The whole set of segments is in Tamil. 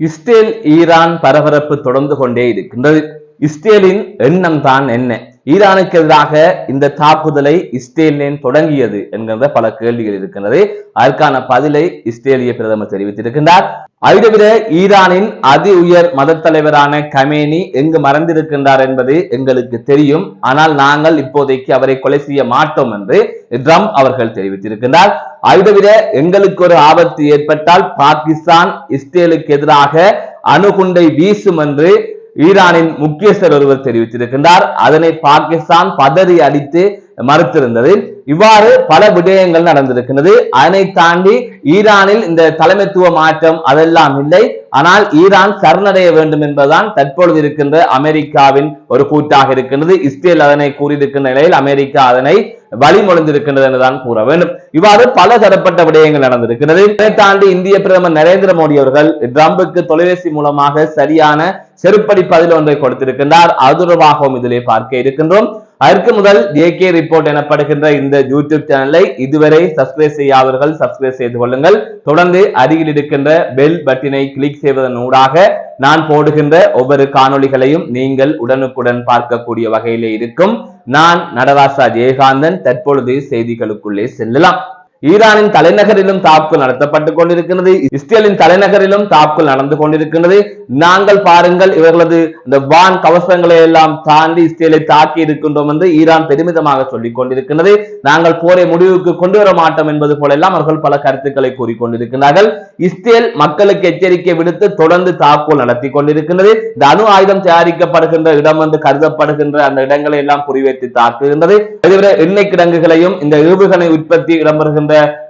இஸ்ரேல் ஈரான் பரபரப்பு தொடர்ந்து கொண்டே இருக்கின்றது. இஸ்ரேலின் எண்ணம் தான் என்ன? ஈரானுக்கு எதிராக இந்த தாக்குதலை இஸ்ரேல் தொடங்கியது என்கின்ற பல கேள்விகள் இருக்கின்றது. அதற்கான பதிலை இஸ்ரேலிய பிரதமர் தெரிவித்திருக்கின்றார். அதை தவிர ஈரானின் அதி உயர் மத தலைவரான கமேனி எங்கு மறைந்திருக்கின்றார் என்பது எங்களுக்கு தெரியும். ஆனால் நாங்கள் இப்போதைக்கு அவரை கொலை செய்ய மாட்டோம் என்று ட்ரம்ப் அவர்கள் தெரிவித்திருக்கின்றார். அதை தவிர எங்களுக்கு ஒரு ஆபத்து ஏற்பட்டால் பாகிஸ்தான் இஸ்ரேலுக்கு எதிராக அணுகுண்டை வீசும் என்று ஈரானின் முக்கியஸ்தர் ஒருவர் தெரிவித்திருக்கின்றார். அதனை பாகிஸ்தான் பதறி அடித்து மறுத்திருந்தது. இவ்வாறு பல விடயங்கள் நடந்திருக்கிறது. அதனை தாண்டி ஈரானில் இந்த தலைமைத்துவ மாற்றம் அதெல்லாம் இல்லை. ஆனால் ஈரான் சரணடைய வேண்டும் என்பதுதான் தற்பொழுது இருக்கின்ற அமெரிக்காவின் ஒரு கூட்டாக இருக்கின்றது. இஸ்ரேல் அதனை கூறியிருக்கின்ற நிலையில் அமெரிக்கா அதனை வழிமொழிந்திருக்கின்றது என்றுதான் கூற வேண்டும். இவ்வாறு பல தரப்பட்ட விடயங்கள் நடந்திருக்கிறது. இதை தாண்டி இந்திய பிரதமர் நரேந்திர மோடி அவர்கள் ட்ரம்புக்கு தொலைபேசி மூலமாக சரியான செருப்படி பதில் ஒன்றை கொடுத்திருக்கின்றார். அது தொடர்பாகவும் இதிலே பார்க்க இருக்கின்றோம். அதற்கு முதல் ஜேகே ரிப்போர்ட் எனப்படுகின்ற இந்த யூடியூப் சேனலை இதுவரை சப்ஸ்கிரைப் செய்யாதவர்கள் சப்ஸ்கிரைப் செய்து கொள்ளுங்கள். தொடர்ந்து அருகில் இருக்கின்ற பெல் பட்டினை கிளிக் செய்வதன் ஊடாக நான் போடுகின்ற ஒவ்வொரு காணொளிகளையும் நீங்கள் உடனுக்குடன் பார்க்கக்கூடிய வகையிலே இருக்கும். நான் நடராசா ஜெயகாந்தன். தற்பொழுது செய்திகளுக்குள்ளே செல்லலாம். ஈரானின் தலைநகரிலும் தாக்குதல் நடத்தப்பட்டுக் கொண்டிருக்கிறது. இஸ்ரேலின் தலைநகரிலும் தாக்குதல் நடந்து கொண்டிருக்கிறது. நாங்கள் பாருங்கள், இவர்களது இந்த வான் கவசங்களை எல்லாம் தாண்டி இஸ்ரேலை தாக்கி இருக்கின்றோம் என்று ஈரான் பெருமிதமாக சொல்லிக் கொண்டிருக்கிறது. நாங்கள் போரை முடிவுக்கு கொண்டு வர மாட்டோம் என்பது போல எல்லாம் அவர்கள் பல கருத்துக்களை கூறிக்கொண்டிருக்கிறார்கள். இஸ்ரேல் மக்களுக்கு எச்சரிக்கை விடுத்து தொடர்ந்து தாக்குதல் நடத்தி கொண்டிருக்கிறது. இந்த அணு ஆயுதம் தயாரிக்கப்படுகின்ற இடம் என்று கருதப்படுகின்ற அந்த இடங்களை எல்லாம் குறிவைத்து தாக்குகின்றது. அதுவரை எண்ணெய் கிடங்குகளையும் இந்த ஏவுகணை உற்பத்தி இடம்பெறுகின்ற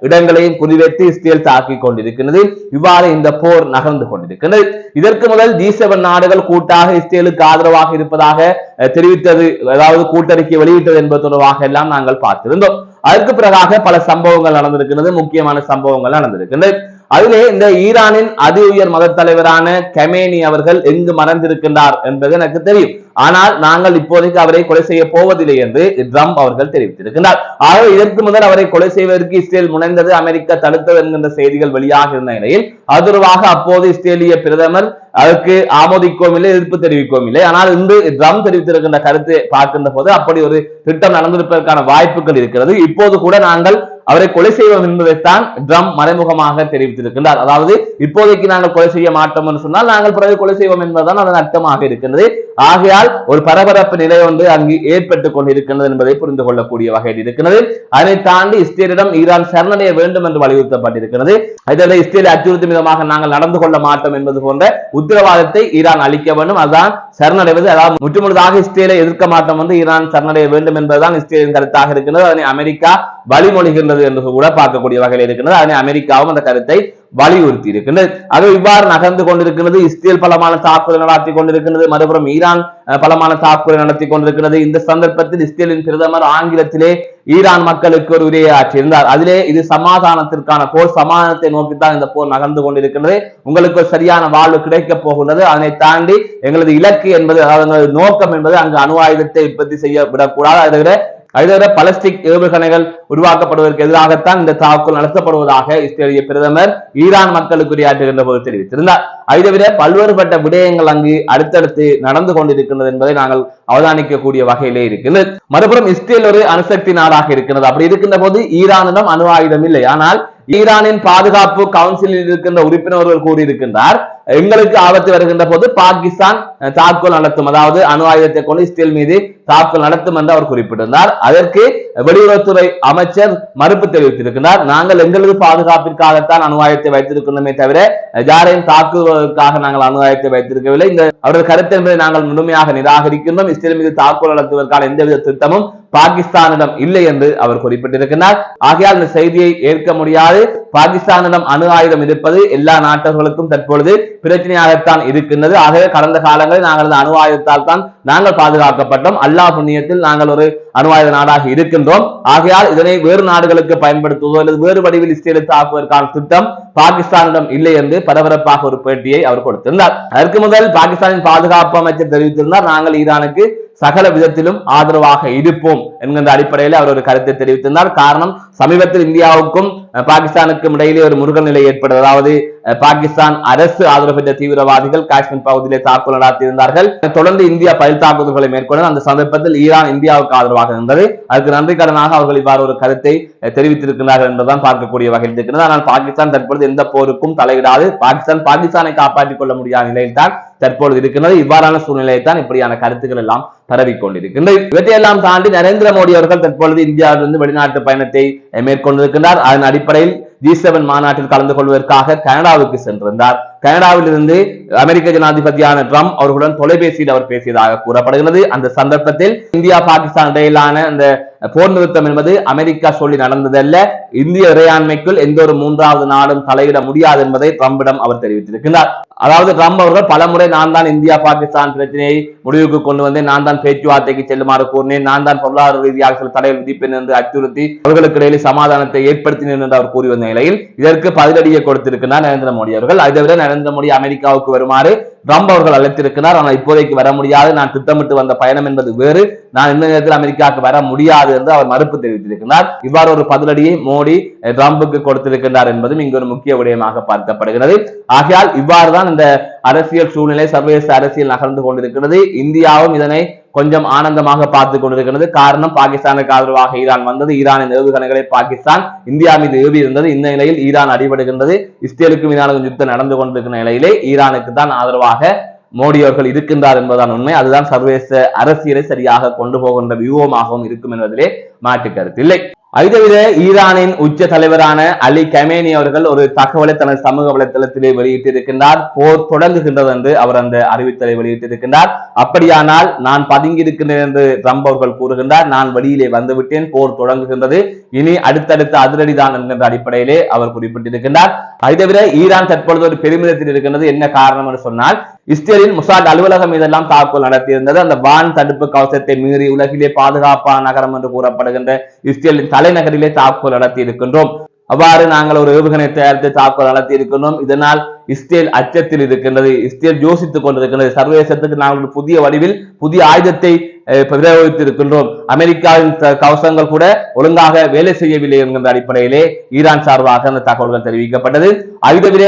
இடங்களையும் குறிவைத்து இஸ்ரேல் தாக்கிக் கொண்டிருக்கிறது. இவ்வாறு இந்த போர் நகர்ந்து கொண்டிருக்கிறது. இதற்கு முதல் G7 நாடுகள் கூட்டாக இஸ்ரேலுக்கு ஆதரவாக இருப்பதாக தெரிவித்தது, அதாவது கூட்டறிக்கை வெளியிட்டது என்பது தொடர்பாக எல்லாம் நாங்கள் பார்த்திருந்தோம். அதற்கு பிறகாக பல சம்பவங்கள் நடந்திருக்கிறது. முக்கியமான சம்பவங்கள் நடந்திருக்கிறது. அதிலே இந்த ஈரானின் அதி உயர் மத தலைவரான கமேனி அவர்கள் எங்கு மறைந்திருக்கின்றார் என்பது எனக்கு தெரியும். ஆனால் நாங்கள் இப்போதைக்கு அவரை கொலை செய்ய போவதில்லை என்று ட்ரம்ப் அவர்கள் தெரிவித்திருக்கிறார். ஆகவே இதற்கு முதல் அவரை கொலை செய்வதற்கு இஸ்ரேல் முனைந்தது, அமெரிக்கா தடுத்தது என்கின்ற செய்திகள் வெளியாக இருந்த நிலையில் அது தொடர்பாக அப்போது இஸ்ரேலிய பிரதமர் அதற்கு ஆமோதிக்கவும் இல்லை, எதிர்ப்பு தெரிவிக்கவும் இல்லை. ஆனால் இன்று ட்ரம்ப் தெரிவித்திருக்கின்ற கருத்தை பார்க்கின்ற போது அப்படி ஒரு திட்டம் நடந்திருப்பதற்கான வாய்ப்புகள் இருக்கிறது. இப்போது கூட நாங்கள் அவரை கொலை செய்வோம் என்பதைத்தான் ட்ரம்ப் மறைமுகமாக தெரிவித்திருக்கின்றார். அதாவது இப்போதைக்கு நாங்கள் கொலை செய்ய மாட்டோம் என்று சொன்னால் நாங்கள் பிறகு கொலை செய்வோம் என்பதுதான் அதன் அர்த்தமாக இருக்கின்றது. ஆகையால் ஒரு பரபரப்பு நிலை ஒன்று அங்கு ஏற்பட்டுக் கொண்டிருக்கின்றது என்பதை புரிந்து கொள்ளக்கூடிய வகையில் இருக்கிறது. அதனை தாண்டி இஸ்ரேலிடம் ஈரான் சரணடைய வேண்டும் என்று வலியுறுத்தப்பட்டிருக்கிறது. அதோட இஸ்ரேலை அச்சுறுத்தும் விதமாக நாங்கள் நடந்து கொள்ள மாட்டோம் என்பது போன்ற உத்தரவாதத்தை ஈரான் அளிக்க வேண்டும். அதுதான் சரணடைவது. அதாவது முற்றுமுழுதாக இஸ்ரேலை எதிர்க்க மாட்டோம் என்று ஈரான் சரணடைய வேண்டும் என்பதுதான் இஸ்ரேலின் கருத்தாக இருக்கிறது. அதனை அமெரிக்கா வழிமொழிகின்றது என்று கூட பார்க்கக்கூடிய வகையில் இருக்கிறது. அதனை அமெரிக்காவும் அந்த கருத்தை வலியுறுத்தி இருக்கின்றது. அது இவ்வாறு நகர்ந்து கொண்டிருக்கிறது. இஸ்ரேல் பலமான தாக்குதல் நடத்தி கொண்டிருக்கிறது. மறுபுறம் ஈரான் பலமான தாக்குதல் நடத்தி கொண்டிருக்கிறது. இந்த சந்தர்ப்பத்தில் இஸ்ரேலின் பிரதமர் ஆங்கிலத்திலே ஈரான் மக்களுக்கு ஒரு உரையாற்றியிருந்தார். அதிலே இது சமாதானத்திற்கான போர், சமாதானத்தை நோக்கித்தான் இந்த போர் நகர்ந்து கொண்டிருக்கிறது. உங்களுக்கு ஒரு சரியான வாழ்வு கிடைக்க போகின்றது. அதனை தாண்டி எங்களது இலக்கு என்பது, அதாவது நோக்கம் என்பது அங்கு அணு ஆயுதத்தை உற்பத்தி செய்ய விடக்கூடாது. அதை தவிர பலஸ்டிக் ஏவுகணைகள் உருவாக்கப்படுவதற்கு எதிராகத்தான் இந்த தாக்குதல் நடத்தப்படுவதாக இஸ்ரேலிய பிரதமர் ஈரான் மக்களுக்கு உரையாற்றுகின்ற போது தெரிவித்திருந்தார். அதை தவிர பல்வேறுபட்ட விடயங்கள் அங்கு அடுத்தடுத்து நடந்து கொண்டிருக்கின்றது என்பதை நாங்கள் அவதானிக்கக்கூடிய வகையிலே இருக்கின்றது. மறுபுறம் இஸ்ரேல் ஒரு அணுசக்தி நாடாக இருக்கிறது. அப்படி இருக்கின்ற போது ஈரானிடம் அணு ஆயுதம் இல்லை. ஆனால் ஈரானின் பாதுகாப்பு கவுன்சிலில் இருக்கின்ற உறுப்பினர் ஒருவர் கூறியிருக்கின்றார், எங்களுக்கு ஆபத்து வருகின்ற போது பாகிஸ்தான் தாக்குதல் நடத்தும், அதாவது அணு ஆயுதத்தை கொண்டு இஸ்ரேல் மீது தாக்குதல் நடத்தும் என்று அவர் குறிப்பிட்டிருந்தார். அதற்கு வெளியுறவுத்துறை அமைச்சர் மறுப்பு தெரிவித்திருக்கிறார். நாங்கள் எங்களது பாதுகாப்பிற்காகத்தான் அணு ஆயுதத்தை வைத்திருக்கிறோமே தவிர யாரையும் தாக்குவதற்காக நாங்கள் அணு ஆயுதத்தை வைத்திருக்கவில்லை. இந்த அவரது கருத்து என்பதை நாங்கள் முழுமையாக நிராகரிக்கின்றோம். இஸ்ரேல் மீது தாக்குதல் நடத்துவதற்கான எந்தவித திட்டமும் பாகிஸ்தானிடம் இல்லை என்று அவர் குறிப்பிட்டிருக்கிறார். ஆகையால் இந்த செய்தியை ஏற்க முடியாது. பாகிஸ்தானிடம் அணு ஆயுதம் இருப்பது எல்லா நாட்டவர்களுக்கும் தற்பொழுது பிரச்சனையாகத்தான் இருக்கின்றது. ஆகவே கடந்த காலங்களில் நாங்கள் அணு ஆயுதத்தால் தான் நாங்கள் பாதுகாக்கப்பட்டோம். அல்லாஹ் புண்ணியத்தில் நாங்கள் ஒரு அணு ஆயுத நாடாக இருக்கின்றோம். ஆகையால் இதனை வேறு நாடுகளுக்கு பயன்படுத்துவதோ அல்லது வேறு வடிவில் இஸ்ரேலை தாக்குவதற்கான திட்டம் பாகிஸ்தானிடம் இல்லை என்று பரபரப்பாக ஒரு பேட்டியை அவர் கொடுத்திருந்தார். அதற்கு முதல் பாகிஸ்தானின் பாதுகாப்பு அமைச்சர் தெரிவித்திருந்தார், நாங்கள் ஈரானுக்கு சகல விதத்திலும் ஆதரவாக இருப்போம் என்கின்ற அடிப்படையில் அவர் ஒரு கருத்தை தெரிவித்திருந்தார். காரணம், சமீபத்தில் இந்தியாவுக்கும் பாகிஸ்தானுக்கும் இடையிலே ஒரு முருகல் நிலை ஏற்பட்டது. அதாவது பாகிஸ்தான் அரசு ஆதரவு பெற்ற தீவிரவாதிகள் காஷ்மீர் பகுதியிலே தாக்குதல் நடத்தியிருந்தார்கள். தொடர்ந்து இந்தியா பதில் தாக்குதல்களை மேற்கொண்டது. அந்த சந்தர்ப்பத்தில் ஈரான் இந்தியாவுக்கு ஆதரவாக இருந்தது. அதுக்கு நன்றி கடனாக அவர்கள் இவ்வாறு ஒரு கருத்தை தெரிவித்திருக்கிறார்கள் என்பதுதான் பார்க்கக்கூடிய வகையில் இருக்கிறது. ஆனால் பாகிஸ்தான் தற்பொழுது எந்த போருக்கும் தலையிடாது பாகிஸ்தானை காப்பாற்றிக் கொள்ள முடியாத நிலையில் தான் தற்பொழுது இருக்கிறது. இவ்வாறான சூழ்நிலையை தான் இப்படியான கருத்துக்கள் எல்லாம் பரவிக்கொண்டிருக்கின்றன. இவற்றையெல்லாம் தாண்டி நரேந்திர மோடி அவர்கள் தற்பொழுது இந்தியாவிலிருந்து வெளிநாட்டு பயணத்தை மேற்கொண்டிருக்கிறார். அதன் அடிப்படையில் G7 மாநாட்டில் கலந்து கொள்வதற்காக கனடாவுக்கு சென்றிருந்தார். கனடாவில் இருந்து அமெரிக்க ஜனாதிபதியான ட்ரம்ப் அவர்களுடன் தொலைபேசியில் அவர் பேசியதாக கூறப்படுகிறது. அந்த சந்தர்ப்பத்தில் இந்தியா பாகிஸ்தான் இடையிலான அந்த போர் நிறுத்தம் என்பது அமெரிக்கா சொல்லி நடந்ததல்ல, இந்திய இறையாண்மைக்குள் எந்த ஒரு மூன்றாவது நாடும் தலையிட முடியாது என்பதை ட்ரம்பிடம் அவர் தெரிவித்திருக்கிறார். அதாவது ட்ரம்ப் அவர்கள் பலமுறை நான் தான் இந்தியா பாகிஸ்தான் பிரச்சனையை முடிவுக்கு கொண்டு வந்தேன், நான் தான் பேச்சுவார்த்தைக்கு செல்லுமாறு கூறினேன், நான் தான் பொருளாதார ரீதியாக சில தடைகள் விதிப்பேன் என்று அச்சுறுத்தி அவர்களுக்கு இடையிலே சமாதானத்தை ஏற்படுத்தினேன் என்று அவர் கூறி வந்த நிலையில் இதற்கு பதிலடியை கொடுத்திருக்கிறார் நரேந்திர மோடி அவர்கள். அதை விட நரேந்திர மோடி அமெரிக்காவுக்கு வருமாறு ட்ரம்ப் அவர்கள் அழைத்திருக்கிறார். ஆனால் இப்போதைக்கு வர முடியாது, நான் திட்டமிட்டு வந்த பயணம் என்பது வேறு, நான் இந்த நேரத்தில் அமெரிக்காவுக்கு வர முடியாது என்று அவர் மறுப்பு தெரிவித்திருக்கிறார். இவ்வாறு ஒரு பதிலடியை மோடி ட்ரம்புக்கு கொடுத்திருக்கிறார் என்பதும் இங்கு ஒரு முக்கிய விடயமாக பார்க்கப்படுகிறது. ஆகையால் இவ்வாறுதான் இந்த அரசியல் சூழ்நிலை சர்வதேச அரசியல் நகர்ந்து கொண்டிருக்கிறது. இந்தியாவும் இதனை கொஞ்சம் ஆனந்தமாக பார்த்துக் கொண்டிருக்கிறது. காரணம், பாகிஸ்தானுக்கு ஆதரவாக ஈரான் வந்தது, ஈரானின் ஏவுகணைகளை பாகிஸ்தான் இந்தியா மீது ஏவி இருந்தது. இந்த நிலையில் ஈரான் அடிபடுகின்றது. இஸ்ரேலுக்கும் ஈரானுக்கும் யுத்தம் நடந்து கொண்டிருக்கிற நிலையிலே ஈரானுக்கு தான் ஆதரவாக மோடி அவர்கள் இருக்கின்றார் என்பதுதான் உண்மை. அதுதான் சர்வதேச அரசியலை சரியாக கொண்டு போகின்ற வியூகமாகவும் இருக்கும் என்பதிலே மாற்று கருத்தில்லை. அதுதவிர ஈரானின் உச்ச தலைவரான அலி கமேனி அவர்கள் ஒரு தகவலை தனது சமூக வலைதளத்திலே வெளியிட்டிருக்கின்றார். போர் தொடங்குகின்றது என்று அவர் அந்த அறிவித்தலை வெளியிட்டிருக்கின்றார். அப்படியானால் நான் பதுங்கி இருக்கின்றேன் என்று ட்ரம்ப் அவர்கள் கூறுகின்றார். நான் வெளியிலே வந்துவிட்டேன், போர் தொடங்குகின்றது, இனி அடுத்தடுத்த அதிரடி தான் என்கின்ற அடிப்படையிலே அவர் குறிப்பிட்டிருக்கின்றார். அதுதவிர ஈரான் தற்பொழுது ஒரு பெருமிதத்தில் இருக்கின்றது. என்ன காரணம் என்று சொன்னால், இஸ்ரேலின் முசாட் அலுவலகம் மீதெல்லாம் தாக்குதல் நடத்தியிருந்தது. அந்த வான் தடுப்பு கவசத்தை மீறி உலகிலே பாதுகாப்பான நகரம் என்று கூறப்படுகின்ற இஸ்ரேலின் தலைநகரிலே தாக்குதல் நடத்தி இருக்கின்றோம். அவ்வாறு நாங்கள் ஒரு ஏவுகணை தயாரித்து தாக்குதல் நடத்தி இருக்கின்றோம். இதனால் இஸ்ரேல் அச்சத்தில் இருக்கின்றது, இஸ்ரேல் யோசித்துக் கொண்டிருக்கின்றது, சர்வதேசத்துக்கு நாங்கள் ஒரு புதிய வடிவில் புதிய ஆயுதத்தை பிரயோகித்திருக்கின்றோம், அமெரிக்காவின் கவசங்கள் கூட ஒழுங்காக வேலை செய்யவில்லை என்கின்ற அடிப்படையிலே ஈரான் சார்பாக அந்த தகவல்கள் தெரிவிக்கப்பட்டது. அதுதவிர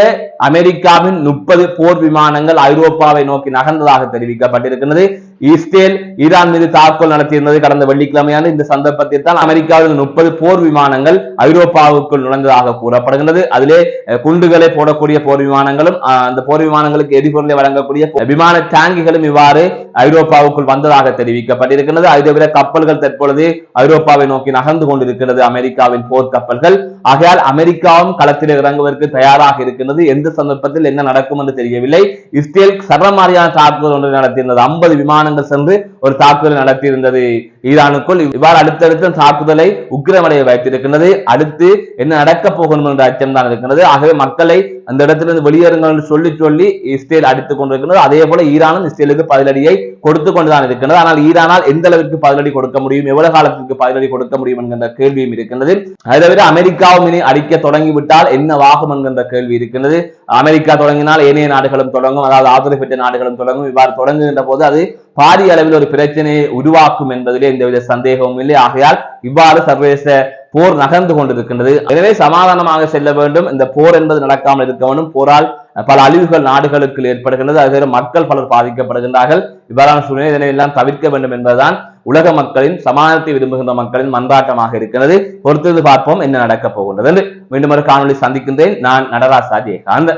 அமெரிக்காவின் 30 போர் விமானங்கள் ஐரோப்பாவை நோக்கி நகர்ந்ததாக தெரிவிக்கப்பட்டிருக்கிறது. இஸ்ரேல் ஈரான் மீது தாக்குதல் நடத்தியிருந்தது கடந்த வெள்ளிக்கிழமையான இந்த சந்தர்ப்பத்தில் தான் அமெரிக்காவின் 30 போர் விமானங்கள் ஐரோப்பாவுக்குள் நுழைந்ததாக கூறப்படுகின்றது. அதிலே குண்டுகளை போடக்கூடிய போர் விமானங்களும் அந்த போர் விமானங்களுக்கு எரிபொருளை வழங்கக்கூடிய விமான டாங்கிகளும் இவ்வாறு ஐரோப்பாவுக்குள் வந்ததாக தெரிவிக்கப்பட்டிருக்கிறது. அதுதவிர கப்பல்கள் தற்பொழுது ஐரோப்பாவை நோக்கி நகர்ந்து கொண்டிருக்கிறது, அமெரிக்காவின் போர் கப்பல்கள். ஆகையால் அமெரிக்காவும் களத்தில் இறங்குவதற்கு தயாராக இருக்கின்றது. எந்த சந்தர்ப்பத்தில் என்ன நடக்கும் என்று தெரியவில்லை. இஸ்ரேல் சரமாரியான தாக்குதல் ஒன்று நடத்தியிருந்தது. 50 விமானங்கள் சென்று ஒரு தாக்குதல் நடத்தியிருந்தது ஈரானுக்குள். இவ்வாறு அடுத்தடுத்த தாக்குதலை உக்கிரமடைய வைத்திருக்கின்றது. அடுத்து என்ன நடக்கப் போகணும் என்ற அச்சம் தான் இருக்கின்றது. ஆகவே மக்களை அந்த இடத்திலிருந்து வெளியேறுங்கள் என்று சொல்லி சொல்லி இஸ்ரேல் அடித்துக் கொண்டிருக்கிறது. அதே போல ஈரானும் இஸ்ரேலுக்கு பதிலடியை கொடுத்துக் கொண்டுதான் இருக்கின்றது. ஆனால் ஈரானால் எந்த அளவிற்கு பதிலடி கொடுக்க முடியும், எவ்வளவு காலத்திற்கு பதிலடி கொடுக்க முடியும் என்கின்ற கேள்வியும் இருக்கின்றது. அதை தவிர அமெரிக்காவும் இனி அடிக்க தொடங்கிவிட்டால் என்னவாகும் என்கின்ற கேள்வி இருக்கின்றது. அமெரிக்கா தொடங்கினால் ஏனைய நாடுகளும் தொடங்கும், அதாவது ஆதரவு பெற்ற நாடுகளும் தொடங்கும். இவ்வாறு தொடங்குகின்ற போது அது பாரிய அளவில் ஒரு பிரச்சனையை உருவாக்கும் என்பதிலே எந்தவித சந்தேகமும் இல்லை. ஆகையால் இவ்வாறு சர்வதேச போர் நகர்ந்து கொண்டிருக்கின்றது. எனவே சமாதானமாக செல்ல வேண்டும். இந்த போர் என்பது நடக்காமல் இருக்க வேண்டும். போரால் பல அழிவுகள் நாடுகளுக்கு ஏற்படுகின்றது. அதே மக்கள் பலர் பாதிக்கப்படுகின்றார்கள். இவ்வாறான சூழ்நிலை இதனை எல்லாம் தவிர்க்க வேண்டும் என்பதுதான் உலக மக்களின் சமாதானத்தை விரும்புகின்ற மக்களின் மன்றாட்டமாக இருக்கிறது. பொறுத்தது பார்ப்போம் என்ன நடக்கப் போகின்றது. மீண்டும் ஒரு காணொலி சந்திக்கின்றேன். நான் நடராஜ் ஜெயகாந்த்.